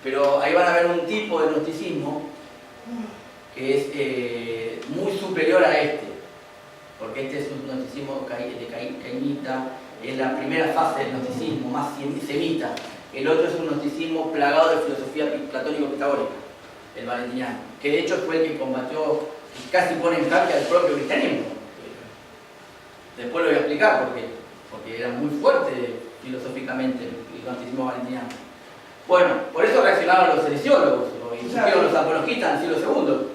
Pero ahí van a ver un tipo de gnosticismo que es muy superior a este, porque este es un gnosticismo cainita, es la primera fase del gnosticismo, más semita. El otro es un gnosticismo plagado de filosofía platónico-pitagórica, el valentiniano, que de hecho fue el que combatió y casi pone en jaque al propio cristianismo. Después lo voy a explicar porque era muy fuerte filosóficamente el gnosticismo valentiniano. Bueno, por eso reaccionaron los heresiólogos, y surgieron los apologistas en el siglo II.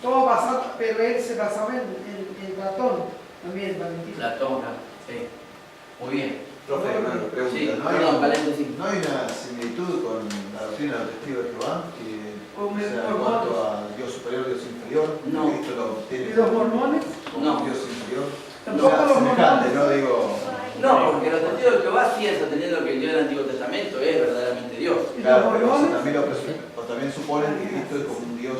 Todo basado, pero él se basaba en Platón, también Valentino. Platón, sí. Muy bien. Profe, una pregunta. Sí, ¿No, perdón, Valente, sí. ¿No hay una similitud con la doctrina del testigo de Jehová? En mormones. cuanto a Dios superior, Dios inferior. No. Cristo lo tiene ¿Y los mormones? como No. Dios inferior. Tampoco O sea, los semejante, mormones. no digo. No, porque los testigos de Jehová siguen sosteniendo que el Dios del Antiguo Testamento es verdaderamente Dios. ¿Y Claro, los pero mormones? también, o también suponen que Cristo es como un Dios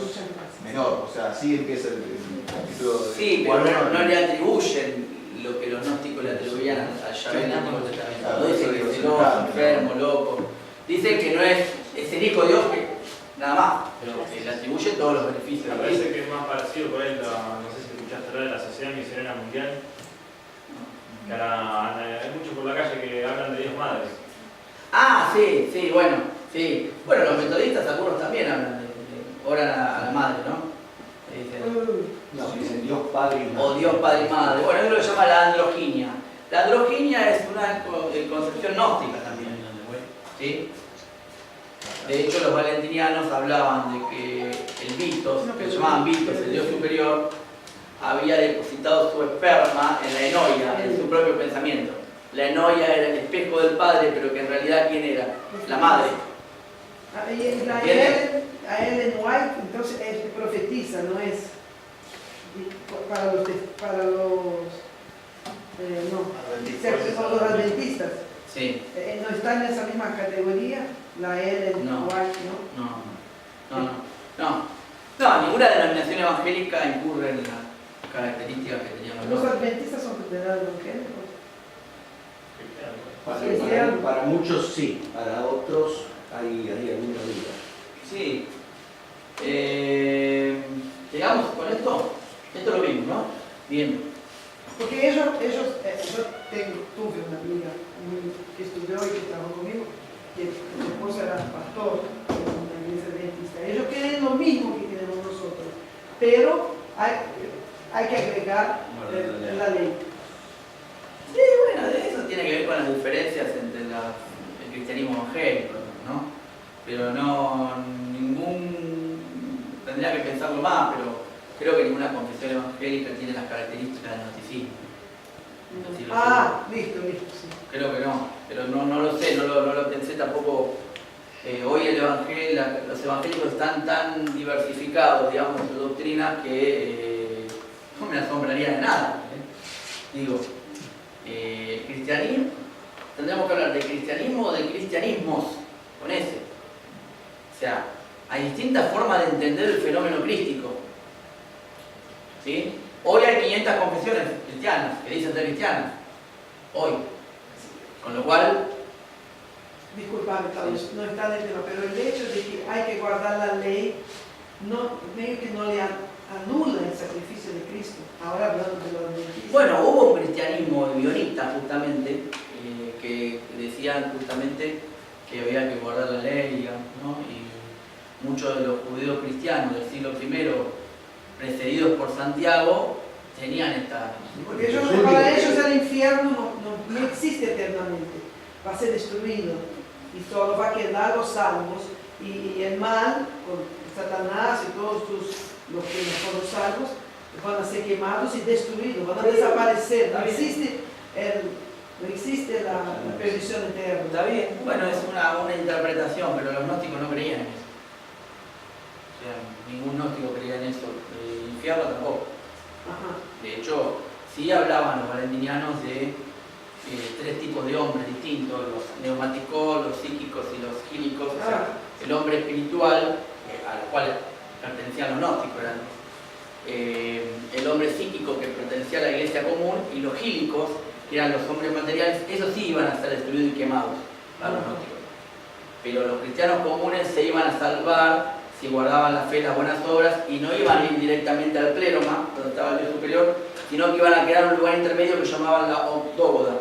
menor. O sea, sí empieza el capítulo de. Sí, pero no le atribuyen lo que los gnósticos le atribuían a Yahvé del Antiguo Testamento. No dicen que es celoso, enfermo, loco. Dicen que no es el hijo de Dios, que nada más, pero que le atribuyen todos los beneficios. Me parece que es más parecido con él, no sé si escuchaste hablar de la Sociedad Misionera Mundial, que ahora hay muchos por la calle que hablan de Dios Madre. Ah, sí, sí, bueno, sí. Bueno, los metodistas, algunos también hablan oran a la madre, ¿no? No, dicen Dios Padre y Madre. O Dios Padre y Madre. Bueno, eso lo llama la androginia. La androginia es una concepción gnóstica también, ¿sí? De hecho, los valentinianos hablaban de que el Vitos, que se llamaban Vitos, el Dios superior, había depositado su esperma en la enoia, en su propio pensamiento. La enoia era el espejo del padre, pero que en realidad, ¿quién era? La madre. A Ellen White, entonces, él profetiza, no es para los adventistas. Sí. ¿No está en esa misma categoría? La Ellen No. White, No, ninguna denominación evangélica incurre en las características que tenían los ¿Los otros. adventistas son federales evangélicos? Para muchos sí, para otros hay alguna duda. Sí. Llegamos con esto. Esto lo vimos, ¿no? Bien. Porque ellos tuve una amiga que estudió y que trabajó conmigo, que su esposa era pastor en una iglesia adventista. Ellos quieren lo mismo que queremos nosotros, pero hay que agregar la ley. Sí, bueno, eso tiene que ver con las diferencias entre el cristianismo evangélico, ¿no? Pero tendría que pensarlo más, pero creo que ninguna confesión evangélica tiene las características del gnosticismo. Listo, sí. Creo que no, pero no lo sé, no lo pensé tampoco. Hoy los evangélicos están tan diversificados, digamos, en su doctrina que no me asombraría de nada. Digo, cristianismo, tendríamos que hablar de cristianismo o de cristianismos, con ese. O sea, hay distintas formas de entender el fenómeno crístico. ¿Sí? Hoy hay 500 confesiones cristianas que dicen ser cristianas. Hoy. Con lo cual... Disculpame, Claudio, no está en el tema, pero el hecho de que hay que guardar la ley, medio que no le anula el sacrificio de Cristo. Ahora hablando de los adventistas. Bueno, hubo un cristianismo guionista justamente, que decían justamente que había que guardar la ley, digamos, ¿no? Y muchos de los judíos cristianos del siglo I, precedidos por Santiago, tenían esta... Porque para ellos el infierno no existe eternamente, va a ser destruido y solo va a quedar los salvos y el mal, con Satanás y todos los que no fueron salvos, van a ser quemados y destruidos, van a desaparecer, no existe la perdición eterna. Está bien, bueno, es una interpretación, pero los gnósticos no creían en eso. O sea, ningún gnóstico creía en eso, el infierno tampoco. Ajá. De hecho, sí hablaban los valentinianos de tres tipos de hombres distintos, los neumáticos, los psíquicos y los gílicos. O sea, el hombre espiritual, al cual pertenecían los gnósticos, eran el hombre psíquico que pertenecía a la iglesia común, y los gílicos, que eran los hombres materiales, esos sí iban a ser destruidos y quemados a los gnósticos. pero los cristianos comunes se iban a salvar si guardaban la fe y las buenas obras y no iban a ir directamente al pléroma, donde estaba el Dios superior, sino que iban a quedar en un lugar intermedio que llamaban la octógoda.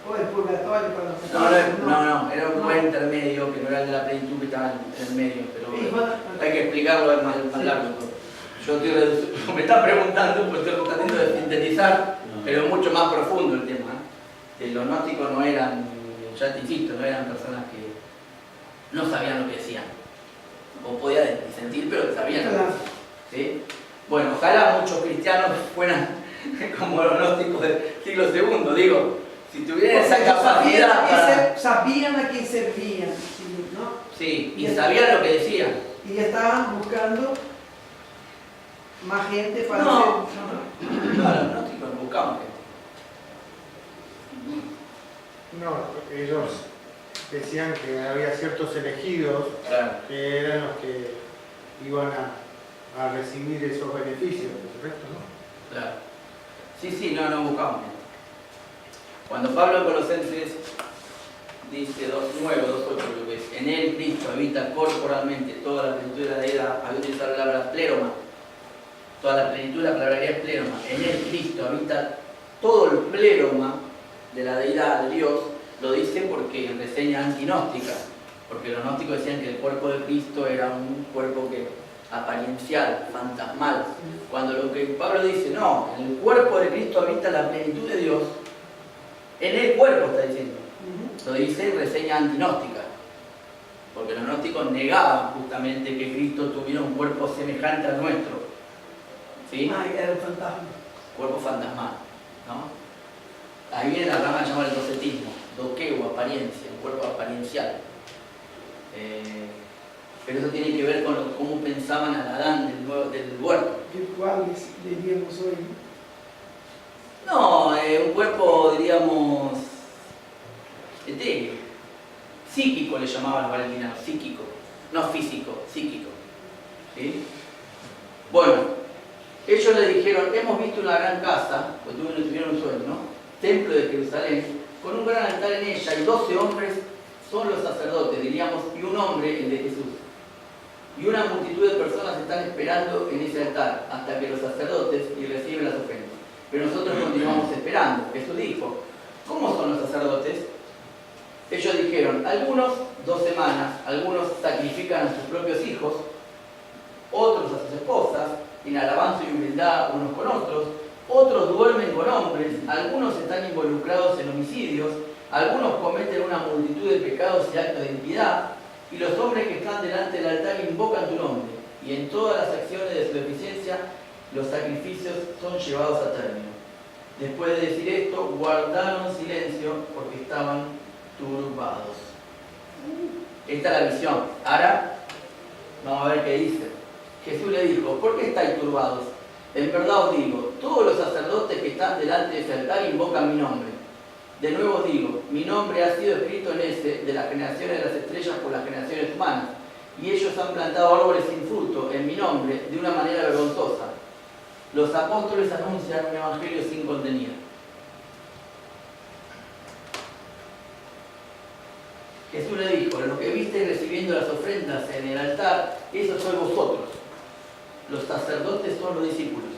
O el purgatorio para los No, era un lugar intermedio que no era el de la plenitud que estaba en el medio, pero hay que explicarlo, es más largo. Yo me están preguntando, pues estoy tratando de sintetizar, pero es mucho más profundo el tema. Los gnósticos no eran, ya te insisto, no eran personas que no sabían lo que decían. Vos podías sentir, pero sabían lo que decían. ¿Sí? Bueno, ojalá muchos cristianos fueran como los gnósticos del siglo II, digo, si tuvieran esa capacidad para... Sabían a quién servían, ¿no? Sí, y sabían lo que decían. Y estaban buscando más gente para No. hacer... No, los gnósticos no buscaban gente. No, ellos decían que había ciertos elegidos Claro. que eran los que iban a recibir esos beneficios, el resto no. Claro. Sí, no buscaban gente. Cuando Pablo en Colosenses dice 2.9, 2.8, creo que es, en él Cristo habita corporalmente toda la plenitud de la deidad, había utilizado la palabra pléroma, toda la plenitud de la palabra es pléroma, en él Cristo habita todo el pléroma de la deidad de Dios, lo dice porque en reseña antinóstica, porque los gnósticos decían que el cuerpo de Cristo era un cuerpo que apariencial, fantasmal, cuando lo que Pablo dice, no, en el cuerpo de Cristo habita la plenitud de Dios, en el cuerpo está diciendo, lo dice en reseña antinóstica, porque los gnósticos negaban justamente que Cristo tuviera un cuerpo semejante al nuestro, ¿sí? Era un fantasma. Cuerpo fantasmal, ¿no? Ahí viene la rama llamada el docetismo, doqueo, apariencia, un cuerpo apariencial. Pero eso tiene que ver con cómo pensaban al Adán del huerto. Virtuales, diríamos hoy. No, un cuerpo, diríamos, etéreo, psíquico le llamaban los valentinanos, psíquico, no físico, psíquico. ¿Sí? Bueno, ellos le dijeron, hemos visto una gran casa, pues tuvieron un sueño, ¿no? Templo de Jerusalén, con un gran altar en ella y 12 hombres son los sacerdotes, diríamos, y un hombre, el de Jesús. Y una multitud de personas están esperando en ese altar hasta que los sacerdotes y reciben las ofrendas. Pero nosotros continuamos esperando. Jesús dijo, ¿cómo son los sacerdotes? Ellos dijeron, algunos 2 semanas, algunos sacrifican a sus propios hijos, otros a sus esposas, en alabanza y humildad unos con otros, otros duermen con hombres, algunos están involucrados en homicidios, algunos cometen una multitud de pecados y actos de impiedad, y los hombres que están delante del altar invocan tu nombre, y en todas las acciones de su deficiencia los sacrificios son llevados a término. Después de decir esto, guardaron silencio porque estaban turbados. Esta es la visión. Ahora, vamos a ver qué dice. Jesús le dijo, ¿por qué estáis turbados? En verdad os digo, todos los sacerdotes que están delante de ese altar invocan mi nombre. De nuevo os digo, mi nombre ha sido escrito en ese de las generaciones de las estrellas por las generaciones humanas, y ellos han plantado árboles sin fruto en mi nombre de una manera vergonzosa. Los apóstoles anuncian un evangelio sin contenido. Jesús le dijo, lo que visteis recibiendo las ofrendas en el altar, esos sois vosotros. Los sacerdotes son los discípulos.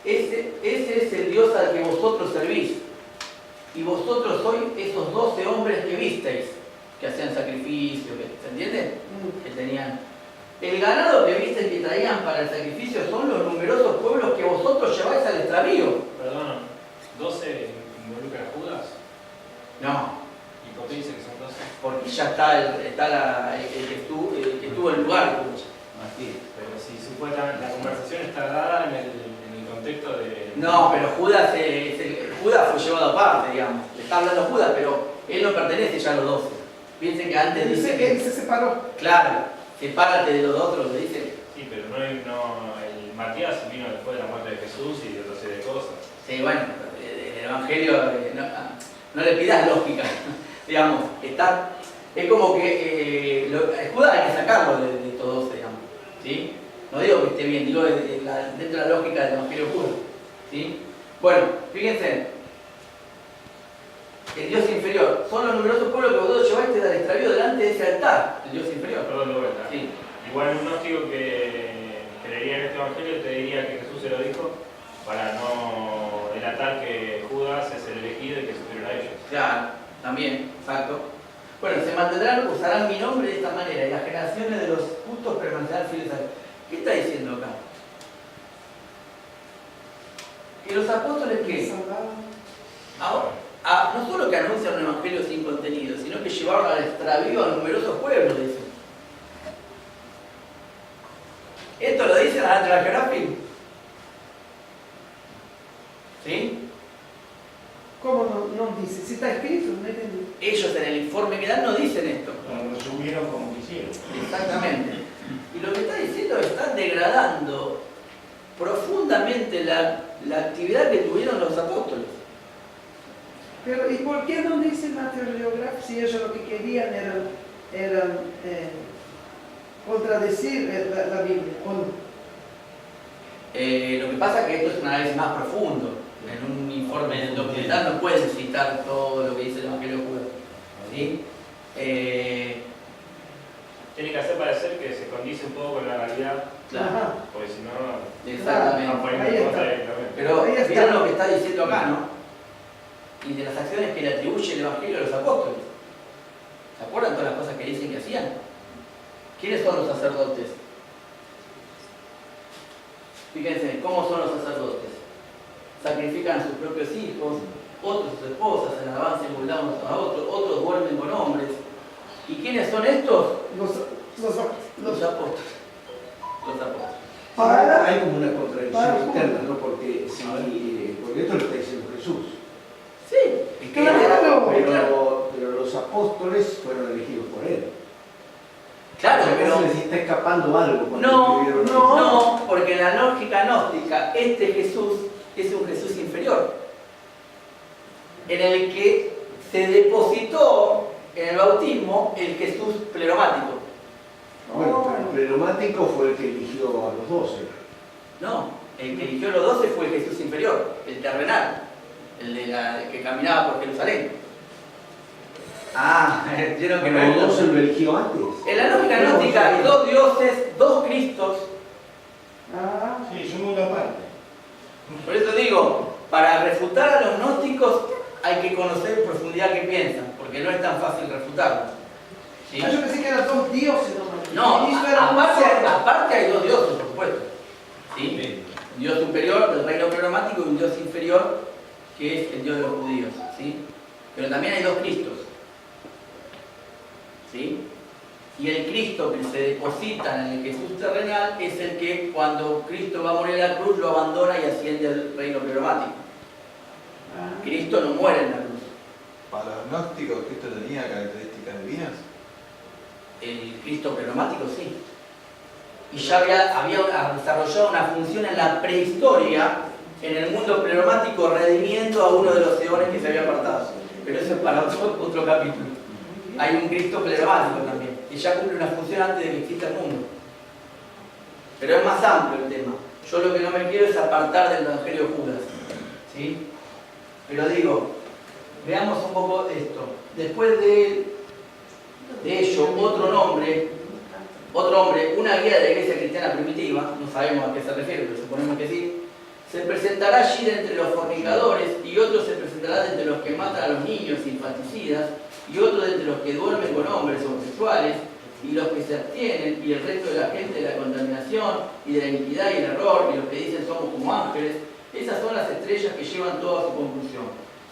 Ese es el Dios al que vosotros servís. Y vosotros sois esos 12 hombres que visteis, que hacían sacrificio, ¿se entiende? Que tenían. El ganado que visteis que traían para el sacrificio son los numerosos pueblos que vosotros lleváis al extravío. Perdón, ¿12 involucra a Judas? No, ¿Y por qué dice que son 12? porque ya está el que estuvo en el lugar. Pero si supuestamente la conversación está dada en el contexto de... No, pero Judas fue llevado aparte, digamos. Le está hablando Judas, pero él no pertenece ya a los 12. Piensen que antes Dice dice que él se separó. claro, sepárate de los otros, le dice. Sí, pero el Matías vino después de la muerte de Jesús y de otra serie de cosas. Sí, bueno, el Evangelio, no le pidas lógica, digamos, es como que Judas hay que sacarlo de estos 12, digamos, ¿sí? No digo que esté bien, digo dentro de la lógica del Evangelio Judas, ¿sí? Bueno, fíjense, el Dios inferior. Son los numerosos pueblos que vosotros llevaste al extravío delante de ese altar, el Dios inferior. Perdón, de vuelta. Sí. Igual un gnóstico que creería en este evangelio te diría que Jesús se lo dijo para no delatar que Judas es el elegido y que es superior a ellos. Claro, también, exacto. Bueno, se mantendrán, usarán mi nombre de esta manera y las generaciones de los justos permanecerán fieles a él. ¿Qué está diciendo acá? Que los apóstoles que ahora, no solo que anuncian un evangelio sin contenido, sino que llevaron al extravío a numerosos pueblos, dice. Esto lo dice la National Geographic. ¿Sí? ¿Cómo no dice? Si está escrito, no entendí. Ellos en el informe que dan no dicen esto. Lo subieron como quisieron. Exactamente. Y lo que está diciendo es que están degradando profundamente la actividad que tuvieron los apóstoles. Pero, ¿y por qué no dice National Geographic si ellos lo que querían era contradecir la Biblia? ¿O no? Lo que pasa es que esto es un análisis más profundo. En un informe documental no pueden citar todo lo que dice el Evangelio de Judas. ¿Sí? Tiene que hacer parecer que se condice un poco con la realidad, Claro. Ajá. porque si no, Exactamente. están poniendo Ahí en está. contra directamente. Pero Ahí está. miren lo que está diciendo acá, ¿no? Y de las acciones que le atribuye el Evangelio a los apóstoles. ¿Se acuerdan todas las cosas que dicen que hacían? ¿Quiénes son los sacerdotes? Fíjense, ¿cómo son los sacerdotes? Sacrifican a sus propios hijos, otros a sus esposas, en alabanza y burla unos a otros, otros duermen con hombres. ¿Y quiénes son estos? Los Los apóstoles. Los apóstoles. Para- Hay como una contradicción para- interna, ¿no? Porque esto lo está diciendo Jesús. Sí, es que Claro. Pero los apóstoles fueron elegidos por él. claro, Entonces pero les está escapando algo cuando no, escribieron esto. no, porque en la lógica gnóstica, este Jesús es un Jesús inferior, en el que se depositó en el bautismo el Jesús pleromático. Bueno, pero el pleromático fue el que eligió a los 12. No, el que eligió los 12 fue el Jesús inferior, el terrenal, el que caminaba por Jerusalén. Ah, vieron que no Pero es los 12 lo eligió antes. En la lógica gnóstica hay dos dioses, dos Cristos. Ah, Sí, es un mundo aparte. Por eso digo, para refutar a los gnósticos hay que conocer en profundidad qué piensan, porque no es tan fácil refutarlos. ¿Sí? yo pensé que eran dos dioses nomás. No, Y esto era un solo. aparte hay dos dioses, por supuesto. ¿Sí? Un dios superior del reino pleromático y un dios inferior, que es el dios de los judíos. ¿Sí? Pero también hay dos Cristos. ¿Sí? Y el Cristo que se deposita en el Jesús terrenal es el que cuando Cristo va a morir en la cruz lo abandona y asciende al reino pleromático. Ah. Cristo no muere en la cruz. Para los gnósticos, ¿Cristo tenía características divinas? El Cristo pleromático sí. Y ya había desarrollado una función en la prehistoria, en el mundo pleromático, redimiendo a uno de los eones que se había apartado. Pero eso es para otro capítulo. Hay un Cristo pleromático también, que ya cumple una función antes de que exista el mundo. Pero es más amplio el tema. Yo lo que no me quiero es apartar del Evangelio de Judas. ¿Sí? Pero digo, veamos un poco esto. Después de ello, otro hombre, una guía de la iglesia cristiana primitiva, no sabemos a qué se refiere, pero suponemos que sí, se presentará allí de entre los fornicadores, y otro se presentará de entre los que matan a los niños infanticidas, y otro de entre los que duermen con hombres homosexuales, y los que se abstienen, y el resto de la gente de la contaminación, y de la iniquidad y el error, y los que dicen somos como ángeles. Esas son las estrellas que llevan toda su conclusión.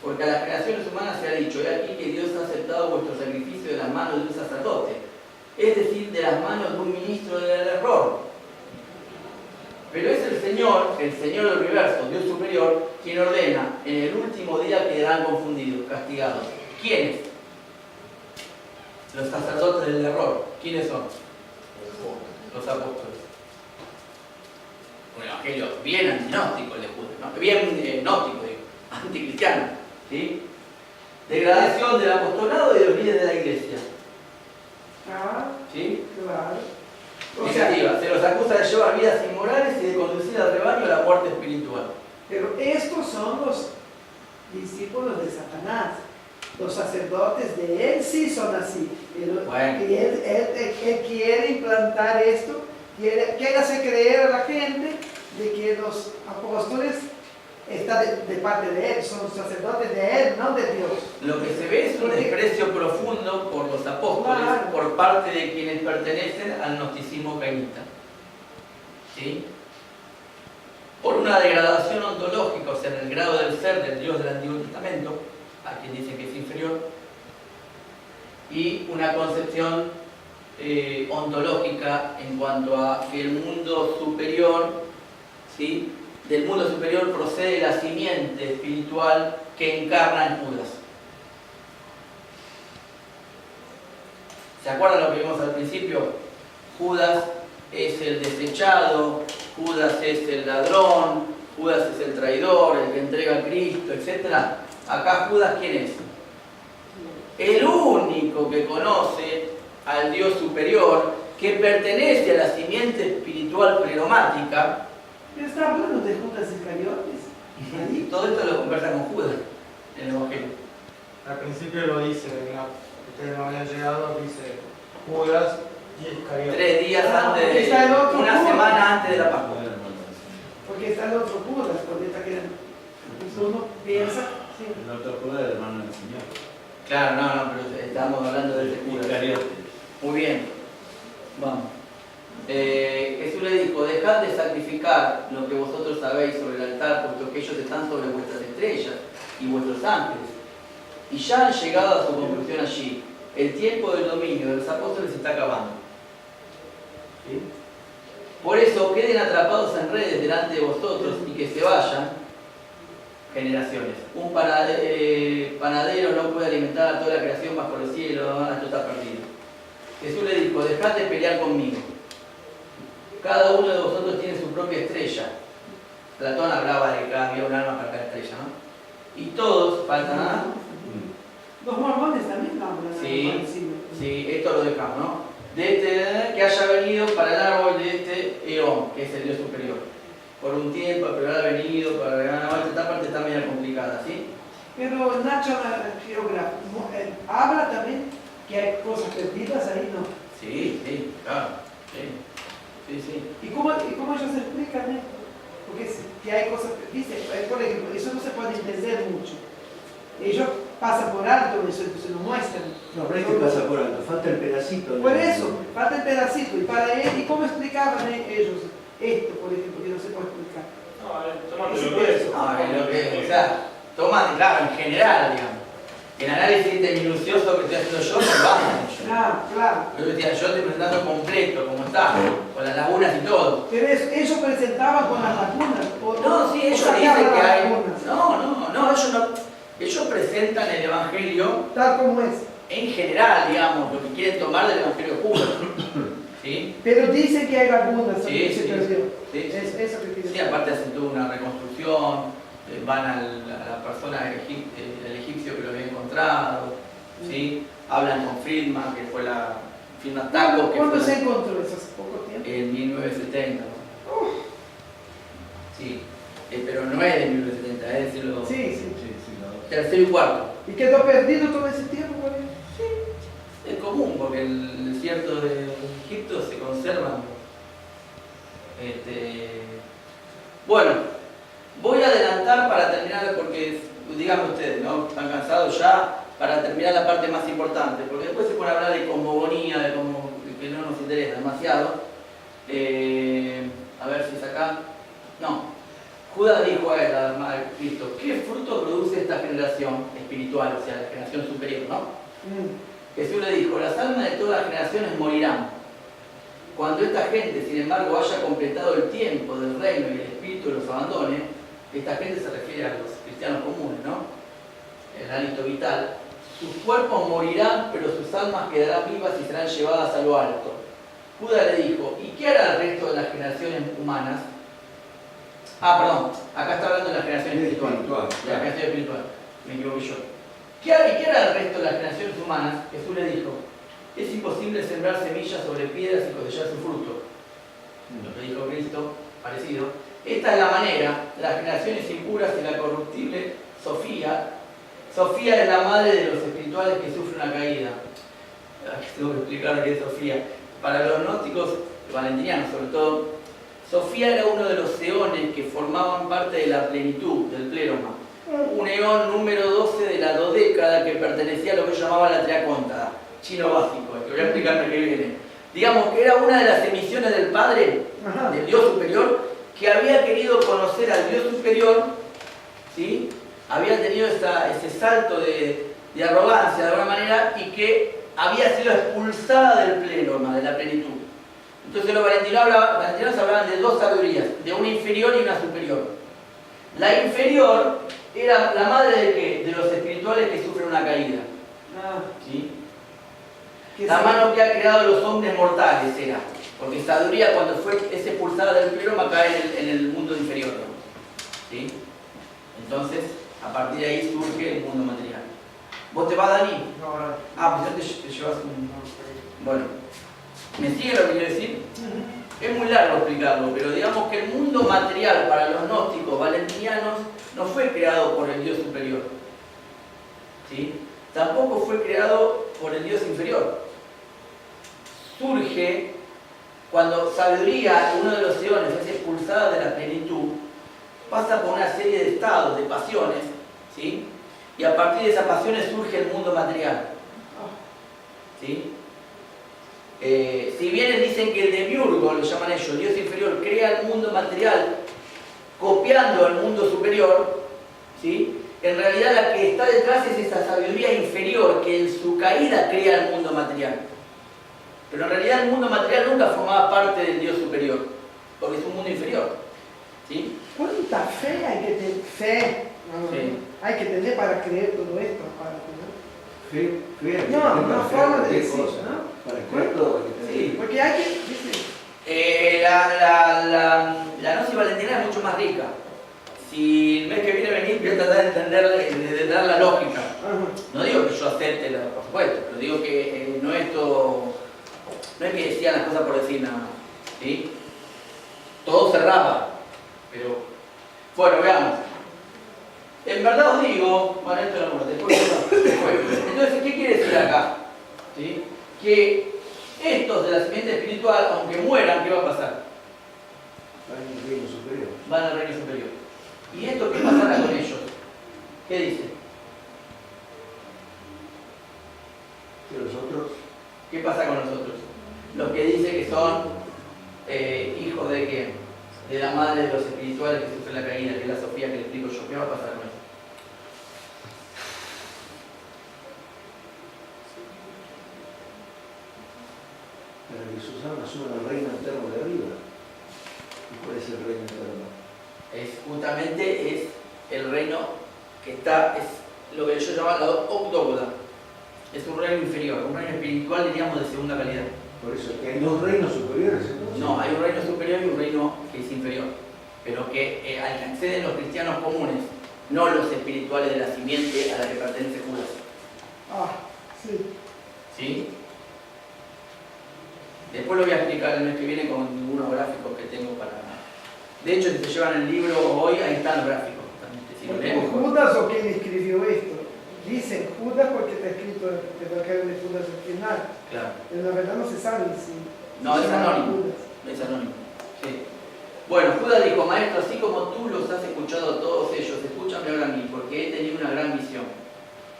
Porque a las generaciones humanas se ha dicho, he aquí que Dios ha aceptado vuestro sacrificio de las manos de un sacerdote, es decir, de las manos de un ministro del error. Pero es el Señor del universo, Dios superior, quien ordena, en el último día quedarán confundidos, castigados. ¿Quiénes? Los sacerdotes del error. ¿Quiénes son? Los apóstoles. Un evangelio bien antinóstico el de Judas, ¿no? Bien gnóstico, digo, anticristiano. ¿Sí? Degradación del apostolado y de los líderes de la iglesia. Ah, ¿Sí? claro. O sea, Negativa. Se los acusa de llevar vidas inmorales y de conducir al rebaño a la muerte espiritual. pero estos son los discípulos de Satanás. Los sacerdotes de él sí son así. Bueno. Y él quiere implantar esto, quiere hacer creer a la gente de que los apóstoles están de parte de él, son los sacerdotes de él, no de Dios. Lo que se ve es un desprecio profundo por los apóstoles, Claro. por parte de quienes pertenecen al gnosticismo cainita. ¿Sí? Por una degradación ontológica, o sea, en el grado del ser del Dios del Antiguo Testamento, a quien dicen que es inferior, y una concepción ontológica en cuanto a que el mundo superior, ¿sí?, del mundo superior procede la simiente espiritual que encarna en Judas. ¿Se acuerdan lo que vimos al principio? Judas es el desechado, Judas es el ladrón, Judas es el traidor, el que entrega a Cristo, etc. Acá Judas, ¿quién es? El único que conoce al Dios superior, que pertenece a la simiente espiritual pleromática. Pero está hablando de Judas Iscariotes. Y todo esto lo conversa con Judas en el Evangelio. Al principio lo dice, ustedes no habían llegado, dice Judas y Iscariotes. 3 días antes, porque está el otro una Judas. semana antes de la Pascua. Porque está el otro Judas, porque está que uno piensa, sí. El otro Judas, el hermano del Señor. Claro, no, pero estamos hablando de este Judas. Iscariote. Muy bien, vamos. Jesús le dijo: dejad de sacrificar lo que vosotros sabéis sobre el altar, puesto que ellos están sobre vuestras estrellas y vuestros ángeles. Y ya han llegado a su conclusión allí. El tiempo del dominio de los apóstoles se está acabando. ¿Sí? Por eso queden atrapados en redes delante de vosotros y que se vayan generaciones. Un panadero no puede alimentar a toda la creación bajo el cielo, esto está perdido. Jesús le dijo: dejad de pelear conmigo. Cada uno de vosotros tiene su propia estrella. Platón hablaba de que había un alma para cada estrella, ¿no? Y todos, faltan nada. Los mormones también hablan. Sí, sí, esto lo dejamos, ¿no? De este que haya venido para el árbol de este Eón, que es el Dios superior. Por un tiempo, pero ha venido para esta parte está medio complicada, ¿sí? Pero Nacho habla también que hay cosas perdidas ahí, ¿no? Sí, sí, claro. Sí, sí. ¿Y cómo ellos explican esto? Porque si hay cosas, dice, por ejemplo, eso no se puede entender mucho. Ellos pasan por alto eso, entonces lo muestran. No, pero es que pasa por alto, falta el pedacito. Por eso, falta el pedacito. Y para él, ¿y cómo explicaban ellos esto, por ejemplo, que no se puede explicar? No, tomate lo que es. O sea, toman, claro, en general, digamos. El análisis minucioso que estoy haciendo yo no va mucho. Claro. Yo decía, yo estoy presentando completo, como está, con las lagunas y todo. Pero ellos presentaban con las lagunas. No, sí, ellos sacaban dicen que las hay. lagunas, No, ellos presentan el Evangelio tal como es. en general, digamos, lo que quieren tomar del Evangelio de Judas. ¿Sí? Pero dicen que hay lagunas. Sí, que se sí. perdió. Sí, Es sí. eso que quieren. Sí, aparte hacen toda una reconstrucción, van a la persona, el egipcio que lo había encontrado, ¿sí? Hablan con Friedman, que fue Friedman Taco, que ¿Cuándo fue se encontró eso? ¿Hace poco tiempo? en 1970. ¿no? Sí, pero no es de 1970, es del siglo Sí. tercero y cuarto. ¿Y quedó perdido todo ese tiempo? Es común, porque el desierto de Egipto se conserva. Bueno, voy a adelantar para terminar, porque díganme ustedes, ¿no? Están cansados ya, para terminar la parte más importante, porque después se pone a hablar de cosmogonía, de que no nos interesa demasiado. A ver si es acá. No. Judas dijo a él, a Cristo: ¿qué fruto produce esta generación espiritual, o sea, la generación superior, ¿no? Jesús le dijo: las almas de todas las generaciones morirán. Cuando esta gente, sin embargo, haya completado el tiempo del reino y el espíritu los abandone, esta gente se refiere a los cristianos comunes, ¿no? El hálito vital. Sus cuerpos morirán, pero sus almas quedarán vivas y serán llevadas a lo alto. Judas le dijo: ¿y qué hará el resto de las generaciones humanas? Perdón, acá está hablando de la generación espiritual. De la generación espiritual, me equivoqué yo. ¿Qué hará el resto de las generaciones humanas? Jesús le dijo: es imposible sembrar semillas sobre piedras y cosechar su fruto. Lo que dijo Cristo, parecido. Esta es la manera de las generaciones impuras y la corruptible Sofía Sofía es la madre de los espirituales que sufren una caída. Aquí tengo que explicar qué es Sofía. Para los gnósticos valentinianos, sobre todo, Sofía era uno de los eones que formaban parte de la plenitud, del pleroma. Un eón número 12 de la dodécada que pertenecía a lo que yo llamaba la triacóntada, chino básico, que voy a explicarme qué viene. Digamos que era una de las emisiones del Padre, del Dios superior, que había querido conocer al Dios superior, ¿sí? Había tenido ese salto de arrogancia de alguna manera y que había sido expulsada del pleroma, de la plenitud. Entonces los valentinianos hablaban de dos sabidurías, de una inferior y una superior. La inferior era la madre de ¿qué? De los espirituales que sufren una caída. ¿Sí? La mano que ha creado los hombres mortales era, porque sabiduría cuando es expulsada del pleroma cae en el mundo inferior. ¿Sí? Entonces, a partir de ahí surge el mundo material. ¿Vos te vas, Dani? No, ahora. Pues ya te llevas un... Bueno, ¿me sigue lo que quiero decir? Es muy largo explicarlo, pero digamos que el mundo material para los gnósticos valentinianos no fue creado por el Dios superior. ¿Sí? Tampoco fue creado por el Dios inferior. Surge cuando sabiduría, uno de los eones, es expulsada de la plenitud, pasa por una serie de estados, de pasiones, ¿sí? Y a partir de esas pasiones surge el mundo material. ¿Sí? Si bien dicen que el demiurgo, lo llaman ellos, el Dios inferior, crea el mundo material copiando el mundo superior, ¿sí? En realidad la que está detrás es esa sabiduría inferior que en su caída crea el mundo material. Pero en realidad el mundo material nunca formaba parte del Dios superior, porque es un mundo inferior. ¿Sí? ¿Cuánta fe hay que tener? Sí. Hay que tener para creer todo esto. Fe, No, una forma de cualquier decir, cosa. ¿no? Para creer todo hay que tener. Sí. Porque hay que, dice, La gnosis valentina es mucho más rica. Si el mes que viene venís, voy a tratar de entender, de dar la lógica. No digo que yo acepte, por supuesto, pero digo que no es todo, no es que decían las cosas por decir nada más. ¿Sí? Todo cerraba, pero bueno, veamos. En verdad os digo, bueno, esto no, después. Entonces, ¿qué quiere decir acá? ¿Sí? Que estos de la simiente espiritual, aunque mueran, ¿qué va a pasar? Van al reino superior. Van al reino superior. ¿Y esto qué pasará con ellos? ¿Qué dice? ¿Y los otros? ¿Qué pasa con nosotros? Los que dice que son hijos de qué? De la madre de los espirituales que sufren la caída, que es la Sofía que le explico yo. ¿Qué va a pasar con eso? Para que Susana suba al reino eterno de arriba. ¿Y cuál es el reino eterno? Justamente es el reino que está, es lo que yo llamo la octógoda. Es un reino inferior, un reino espiritual, diríamos, de segunda calidad. Por eso, que hay dos reinos superiores entonces. No, hay un reino superior y un reino que es inferior, pero que al que acceden los cristianos comunes, no los espirituales de la simiente a la que pertenece Judas. sí. ¿Sí? Después lo voy a explicar el mes que viene con unos gráficos que tengo para... De hecho, si te llevan el libro hoy, ahí están los gráficos. Si lo leen, mejor. ¿Judas o quién escribió esto? Dicen Judas porque está escrito el Evangelio de Judas al final. Claro. Pero la verdad no se sabe si... No, si es llama anónimo. Judas. Es anónimo. Sí. Bueno, Judas dijo, maestro, así como tú los has escuchado a todos ellos, escúchame ahora a mí, porque he tenido una gran visión.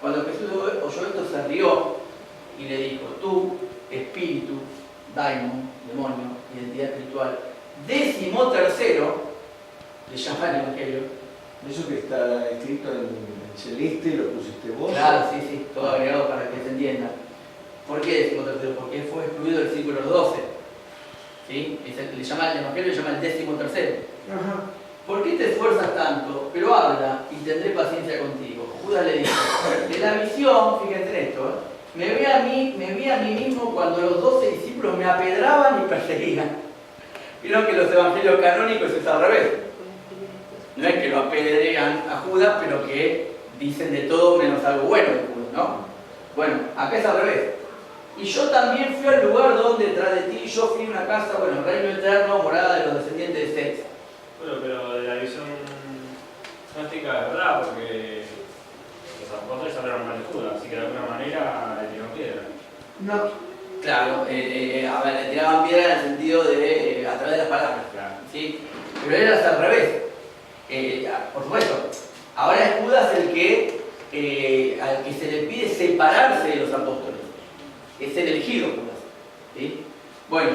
Cuando Jesús oyó esto, se rió y le dijo, tú, espíritu, daimon, demonio, identidad espiritual, 13º, le llama el Evangelio. Eso que está escrito en celeste lo pusiste vos. Claro, sí, sí, todo agregado para que se entienda. ¿Por qué 13º? Porque fue excluido del círculo 12. ¿Sí? El Evangelio le llama el 13º. Ajá. ¿Por qué te esfuerzas tanto? Pero habla y tendré paciencia contigo. Judas le dijo, de la visión, fíjense en esto, me vi a mí mismo cuando los 12 discípulos me apedraban y perseguían. Vieron que los evangelios canónicos es al revés. No es que lo apedrean a Judas, pero que dicen de todo menos algo bueno de Judas, ¿no? Bueno, acá es al revés. Y yo también fui al lugar donde tras de ti yo fui a una casa, bueno, reino eterno, morada de los descendientes de Seth. Bueno, pero de la visión gnóstica es verdad, porque los apóstoles hablaron mal de Judas, así que de alguna manera le tiraron piedra. No, Claro, a ver, le tiraban piedra en el sentido de a través de las palabras, Claro. ¿sí? Pero era al revés. Por supuesto, ahora es Judas el que al que se le pide separarse de los apóstoles. Es el elegido Judas, ¿sí? Bueno,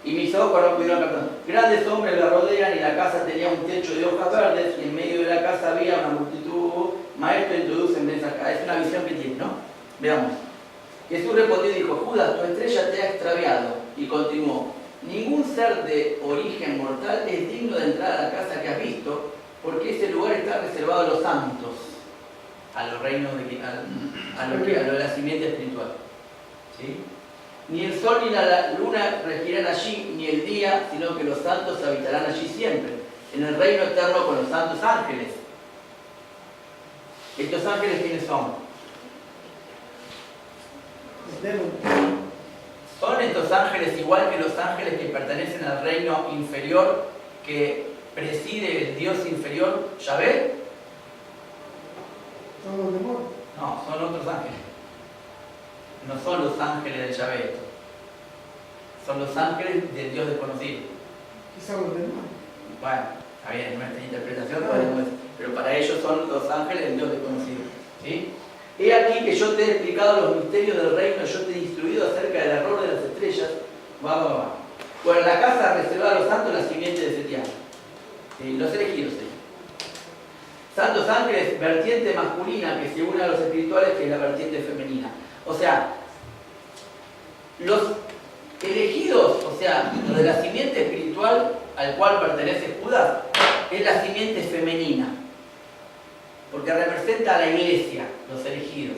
y mis ojos no pudieron captar. Grandes hombres la rodean y la casa tenía un techo de hojas verdes y en medio de la casa había una multitud. Maestro, introducen en esa casa. Es una visión que tiene, ¿no? Veamos. Jesús respondió y dijo: Judas, tu estrella te ha extraviado. Y continuó: ningún ser de origen mortal es digno de entrar a la casa que has visto, porque ese lugar está reservado a los santos, a los reinos a lo de la simiente espiritual. ¿Sí? Ni el sol ni la luna regirán allí, ni el día, sino que los santos habitarán allí siempre, en el reino eterno con los santos ángeles. ¿Estos ángeles quiénes son? ¿Son estos ángeles igual que los ángeles que pertenecen al reino inferior que preside el Dios inferior, Yahvé? son los demonios. No, son otros ángeles. No son los ángeles de Yahvé estos. Son los ángeles del Dios desconocido. ¿Qué son los demonios? Bueno, está bien, en nuestra interpretación podemos decir, pero para ellos son los ángeles del Dios desconocido. ¿Sí? He aquí que yo te he explicado los misterios del reino, yo te he instruido acerca del error de las estrellas. Va. Bueno, la casa reservada a los santos, la simiente de Setián. Los elegidos. Santos ángeles, vertiente masculina que se une a los espirituales, que es la vertiente femenina. O sea, los elegidos, o sea, los de la simiente espiritual al cual pertenece Judas, es la simiente femenina. Porque representa a la iglesia, los elegidos,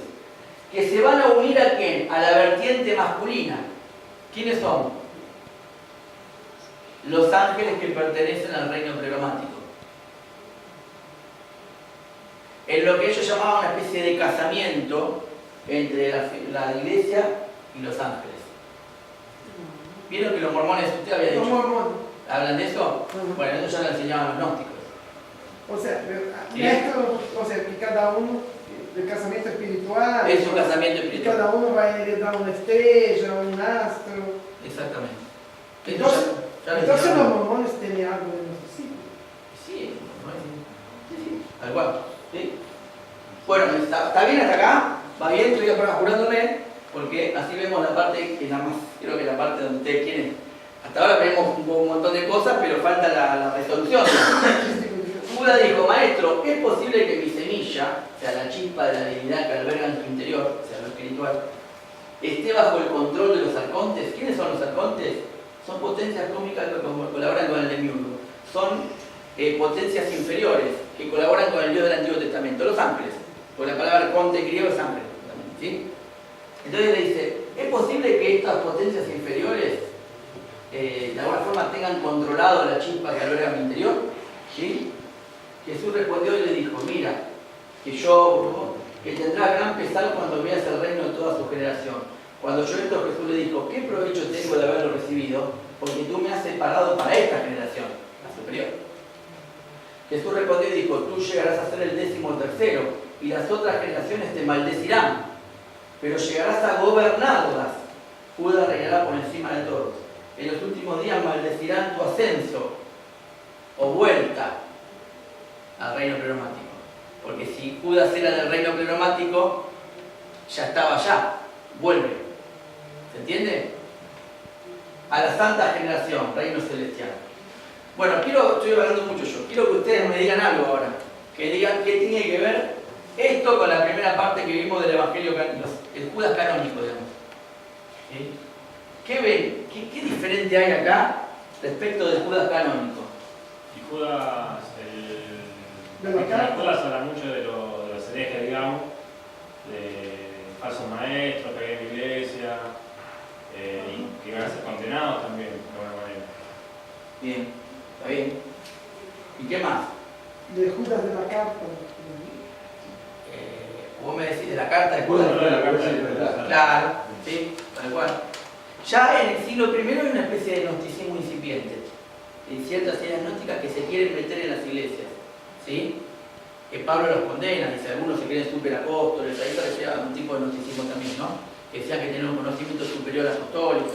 que se van a unir a ¿quién? A la vertiente masculina. ¿Quiénes son? Los ángeles que pertenecen al reino pleromático. En lo que ellos llamaban una especie de casamiento entre la iglesia y los ángeles. ¿Vieron que los mormones, usted había Los dicho? mormones. ¿Hablan de eso? Bueno, eso ya lo enseñaban los gnósticos. O sea, Sí. esto, o sea, que cada uno, el casamiento espiritual. Es un casamiento Y espiritual. cada uno va a heredar una estrella, un astro. Exactamente. Esto Entonces, ya lo entonces los enseñaban. mormones tenían algo de los discípulos. Sí, sí, tal cual. ¿Sí? Bueno, ¿está bien hasta acá? ¿Va bien? Estoy apurándome porque así vemos la parte que nada más, creo que la parte donde ustedes quieren. Hasta ahora vemos un montón de cosas, pero falta la resolución. Judas dijo: Maestro, ¿es posible que mi semilla, o sea, la chispa de la divinidad que alberga en su interior, o sea, lo espiritual, esté bajo el control de los arcontes? ¿Quiénes son los arcontes? Son potencias cósmicas que colaboran con el demiurgo. Son potencias inferiores que colaboran con el Dios del Antiguo Testamento, los ángeles. Porque la palabra arconte en griego es ángel, ¿sí? Entonces le dice: ¿es posible que estas potencias inferiores de alguna forma tengan controlado la chispa que alberga en mi interior? ¿Sí? Jesús respondió y le dijo: mira, que tendrá gran pesar cuando veas el reino de toda su generación. Cuando oyó esto, Jesús le dijo: ¿qué provecho tengo de haberlo recibido? Porque tú me has separado para esta generación, la superior. Jesús respondió y dijo: tú llegarás a ser el 13º, y las otras generaciones te maldecirán, pero llegarás a gobernarlas. Judas reinará por encima de todos. En los últimos días maldecirán tu ascenso o vuelta al reino pleromático. Porque si Judas era del reino pleromático, ya estaba allá, vuelve. ¿Se entiende? A la santa generación, reino celestial. Bueno, estoy hablando mucho yo, quiero que ustedes me digan algo ahora. Que digan qué tiene que ver esto con la primera parte que vimos del Evangelio, el Judas canónico, digamos. ¿Sí? ¿Qué ven? ¿Qué diferente hay acá respecto del Judas canónico? Y Judas, Judas habla mucho de los herejes, digamos, de falsos maestros que hay en la iglesia, y que van a ser condenados también, de alguna manera. Bien, está bien. ¿Y qué más? De Judas de la carta. Vos me decís de la carta de Judas Judas. de la carta de Judas. Claro, sí, tal cual. Ya en el siglo I hay una especie de gnosticismo incipiente, en ciertas ideas gnósticas que se quieren meter en las iglesias, ¿sí? que Pablo los condena, dice, algunos se creen superapóstoles, ahí parecía un tipo de gnosticismo también, ¿no? Que decían que tenían un conocimiento superior apostólico,